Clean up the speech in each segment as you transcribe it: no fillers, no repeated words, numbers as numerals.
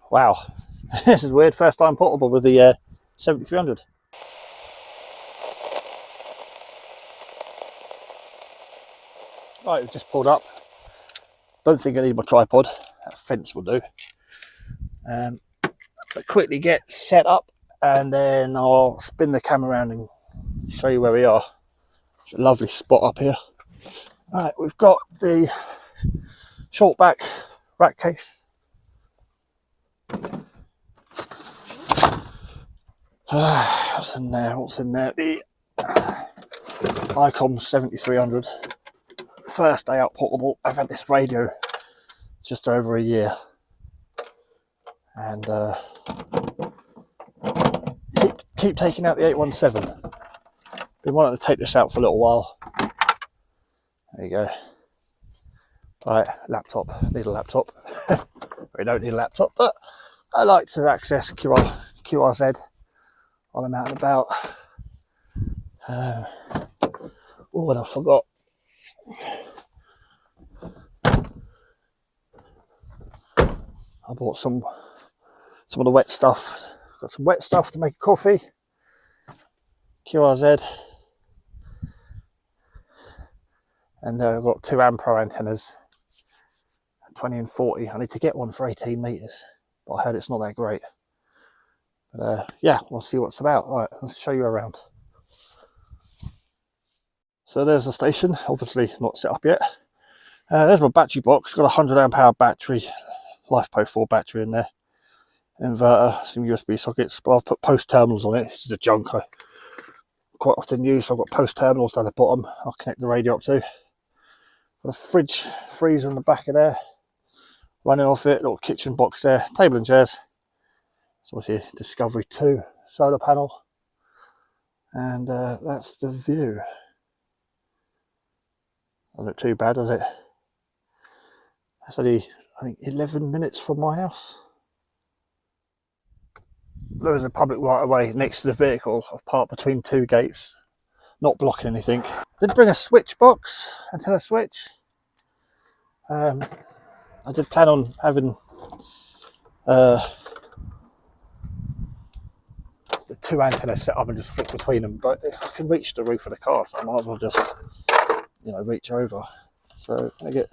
Wow, this is weird. First time portable with the 7300. Right, we've just pulled up. Don't think I need my tripod. That fence will do. But quickly get set up, and then I'll spin the camera around and show you where we are. It's a lovely spot up here. Right, we've got the short back rack case. What's in there? What's in there? The ICOM 7300. First day out portable. I've had this radio just over a year, and keep taking out the 817. Been wanting to take this out for a little while. There you go. Right, laptop. Need a laptop. We don't need a laptop, but I like to access QRZ while I'm out and about. Oh, and I forgot. I bought some of the wet stuff. Got some wet stuff to make coffee. QRZ. And I've got 2 Ampro antennas, 20 and 40. I need to get one for 18 meters, but I heard it's not that great. But yeah, we'll see what's about. All right, let's show you around. So there's the station, obviously not set up yet. There's my battery box. Got a 100 amp hour battery, LiFePo 4 battery in there. Inverter, some USB sockets, but I've put post terminals on it. This is a junk I quite often use, so I've got post terminals down the bottom. I'll connect the radio up to. Got a freezer in the back of there, running off it. Little kitchen box there, table and chairs. So what's here? Discovery 2 solar panel, and that's the view. Doesn't look too bad, does it? That's only, I think, 11 minutes from my house. There is a public right of way next to the vehicle. I've parked between 2 gates, not blocking anything. Did bring a switch box, antenna switch. I did plan on having the 2 antennas set up and just flick between them, but I can reach the roof of the car, so I might as well just, reach over. So I get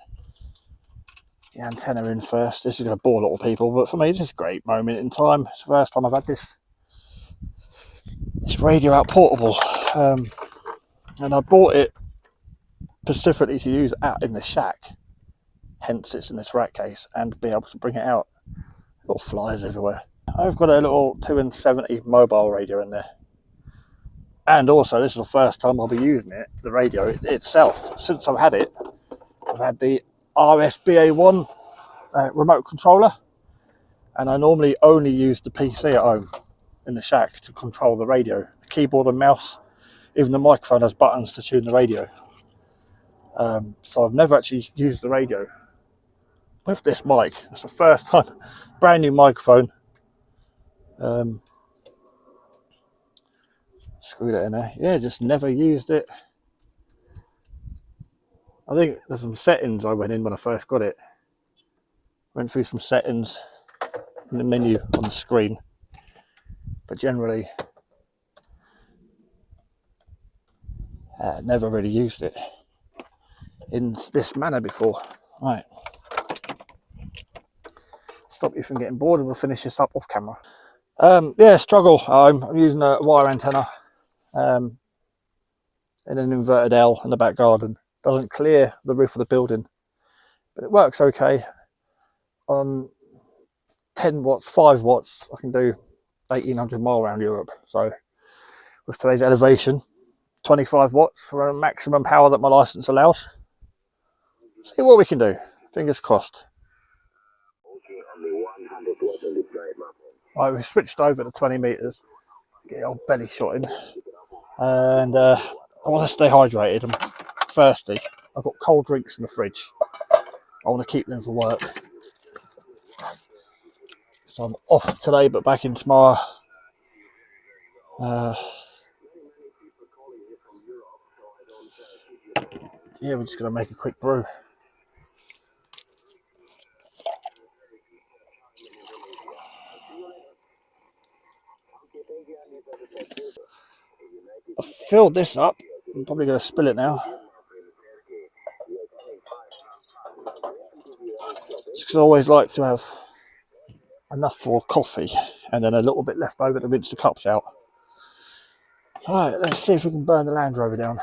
the antenna in first. This is going to bore a lot of people, but for me, this is a great moment in time. It's the first time I've had this radio out portable, and I bought it specifically to use out in the shack. Hence, it's in this rack case, and be able to bring it out. Little flies everywhere. I've got a little 2 and 70 mobile radio in there, and also this is the first time I'll be using it, the radio itself. Since I've had it, I've had the RSBA1 remote controller, and I normally only use the PC at home in the shack to control the radio. The keyboard and mouse, even the microphone has buttons to tune the radio. So I've never actually used the radio with this mic. It's the first time. Brand new microphone. Screw that in there. Yeah, just never used it. I think there's some settings I went in when I first got it. Went through some settings in the menu on the screen, but generally never really used it in this manner before. Right, stop you from getting bored, and we'll finish this up off camera. Yeah, struggle. I'm using a wire antenna in an inverted L in the back garden. Doesn't clear the roof of the building, but it works okay. On 10 watts, 5 watts, I can do 1800 mile around Europe. So with today's elevation, 25 watts for a maximum power that my license allows. See what we can do. Fingers crossed. Right, we've switched over to 20 meters. Get the old belly shot in, and I want to stay hydrated. I'm thirsty. I've got cold drinks in the fridge. I want to keep them for work. So I'm off today, but back in tomorrow. Yeah, we're just going to make a quick brew. I've filled this up. I'm probably going to spill it now. Because I always like to have enough for coffee and then a little bit left over to rinse the cups out. Alright, let's see if we can burn the Land Rover down.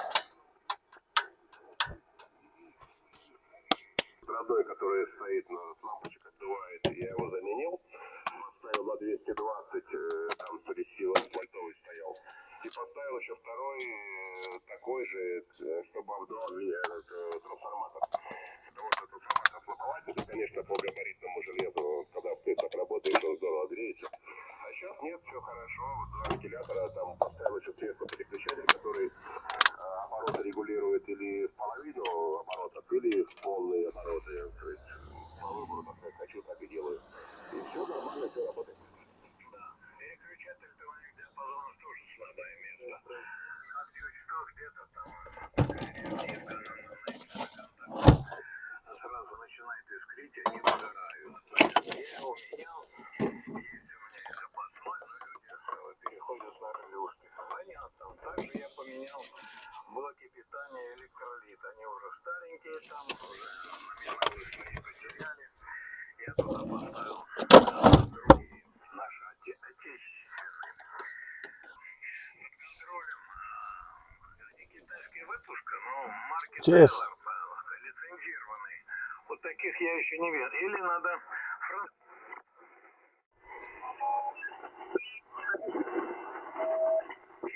Cheers.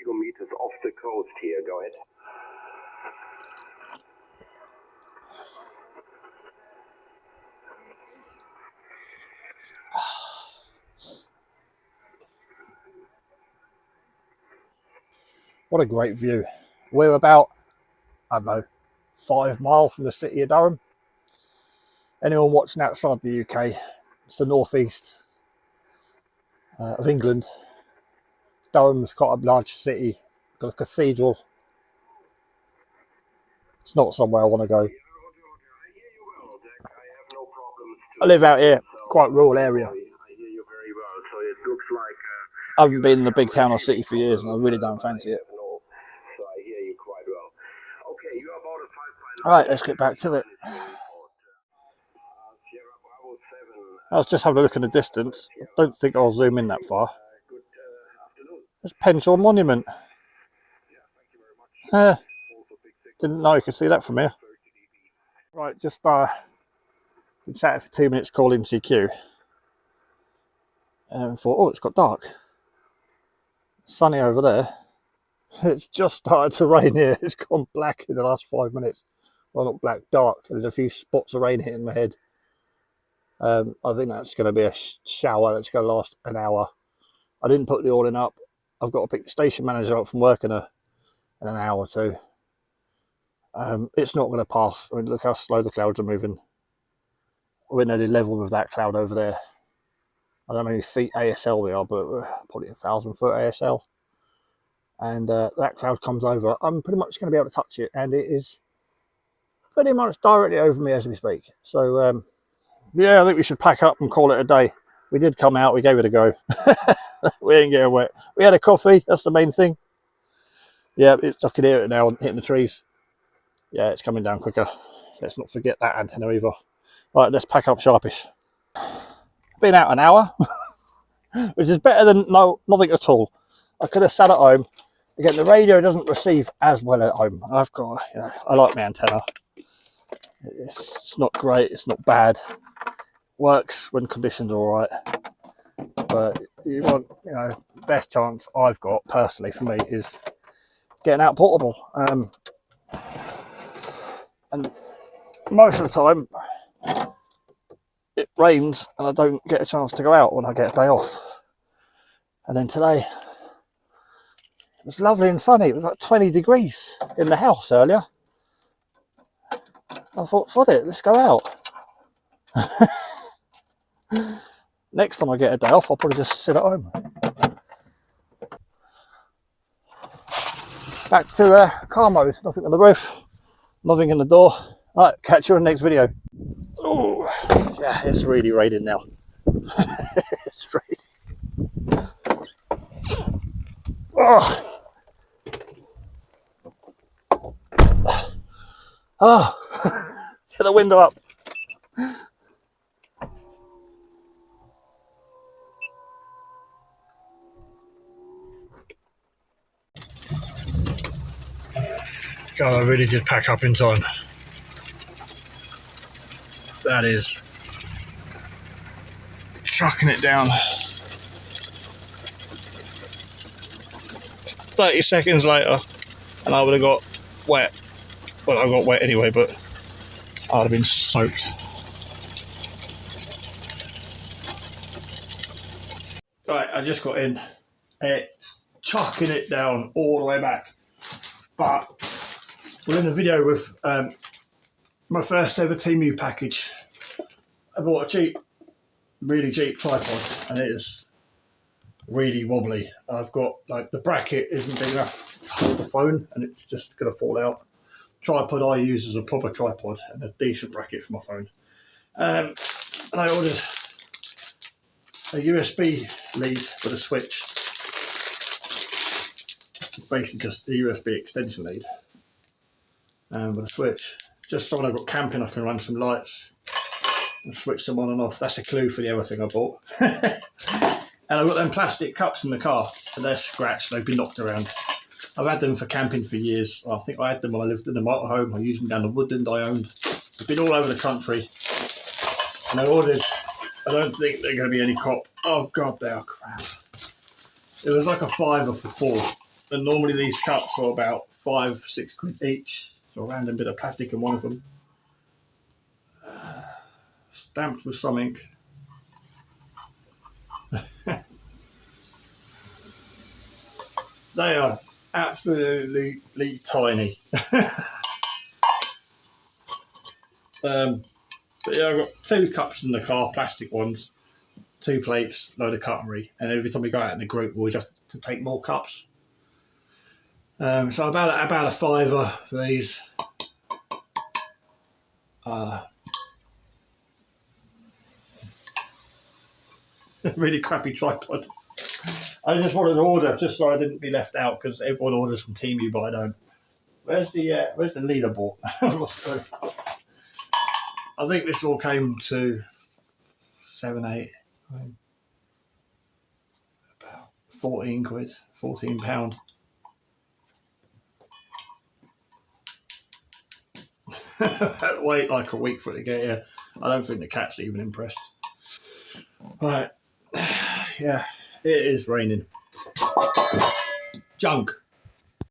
Kilometers off the coast here, go ahead. What a great view. We're about, I don't know, 5 miles from the city of Durham. Anyone watching outside the UK, it's the northeast of England. Durham's quite a large city, got a cathedral. It's not somewhere I want to go. I live out here, quite rural area. I haven't been in a big town or city for years and I really don't fancy it. Alright, let's get back to it. I was just having a look in the distance. I don't think I'll zoom in that far. There's Penshaw Monument. Didn't know you could see that from here. Right, just been sat here for 2 minutes calling CQ. And thought, oh, it's got dark. Sunny over there. It's just started to rain here. It's gone black in the last 5 minutes. Well, not black, dark. There's a few spots of rain hitting my head. I think that's going to be a shower that's going to last an hour. I didn't put the awning up. I've got to pick the station manager up from work in an hour or two. It's not going to pass. I mean, look how slow the clouds are moving. We're nearly level with that cloud over there. I don't know how many feet ASL we are, but probably 1,000 foot ASL. And that cloud comes over. I'm pretty much going to be able to touch it, and it is pretty much directly over me as we speak. So, yeah, I think we should pack up and call it a day. We did come out, we gave it a go. We ain't getting wet. We had a coffee, that's the main thing. Yeah, I can hear it now hitting the trees. Yeah, it's coming down quicker. Let's not forget that antenna either. Right, let's pack up sharpish. Been out an hour, which is better than nothing at all. I could have sat at home. Again, the radio doesn't receive as well at home. I've got, I like my antenna. It's not great, it's not bad. Works when conditions are alright. But you want, best chance I've got personally for me is getting out portable. And most of the time it rains and I don't get a chance to go out when I get a day off. And then today it was lovely and sunny. It was like 20 degrees in the house earlier. I thought, sod it, let's go out. Next time I get a day off, I'll probably just sit at home. Back to car mode. Nothing on the roof, nothing in the door. All right, catch you in the next video. Oh, yeah, it's really raining now. It's raining. Oh, oh. Get the window up. God, I really did pack up in time. That is chucking it down. 30 seconds later, and I would have got wet. Well, I got wet anyway, but I would have been soaked. Right, I just got in. It's chucking it down all the way back. But we're in a video with my first ever Temu package. I bought a cheap, really cheap tripod, and it is really wobbly. I've got, like, the bracket isn't big enough to hold the phone, and it's just going to fall out. Tripod I use as a proper tripod and a decent bracket for my phone. And I ordered a USB lead for the switch. It's basically just a USB extension lead with a switch. Just so when I got camping, I can run some lights and switch them on and off. That's a clue for the other thing I bought. And I've got them plastic cups in the car, and they're scratched. They've been knocked around. I've had them for camping for years. I think I had them when I lived in the motorhome. I used them down the woodland I owned. I've been all over the country. And I ordered, I don't think they're going to be any cop. Oh God, they are crap. It was like a £5 for 4. And normally these cups are about 5-6 quid each. So a random bit of plastic in one of them. Stamped with some ink. They are absolutely tiny. But yeah, I've got 2 cups in the car, plastic ones, 2 plates, load of cutlery, and every time we go out in the group, we always have to take more cups. So about a £5 for these. Really crappy tripod. I just wanted to order just so I didn't be left out, because everyone orders from Temu, but I don't. Where's the leaderboard? I think this all came to 7, 8, about 14 quid, £14. Wait like a week for it to get here. I don't think the cat's even impressed. Right, yeah, it is raining. Junk.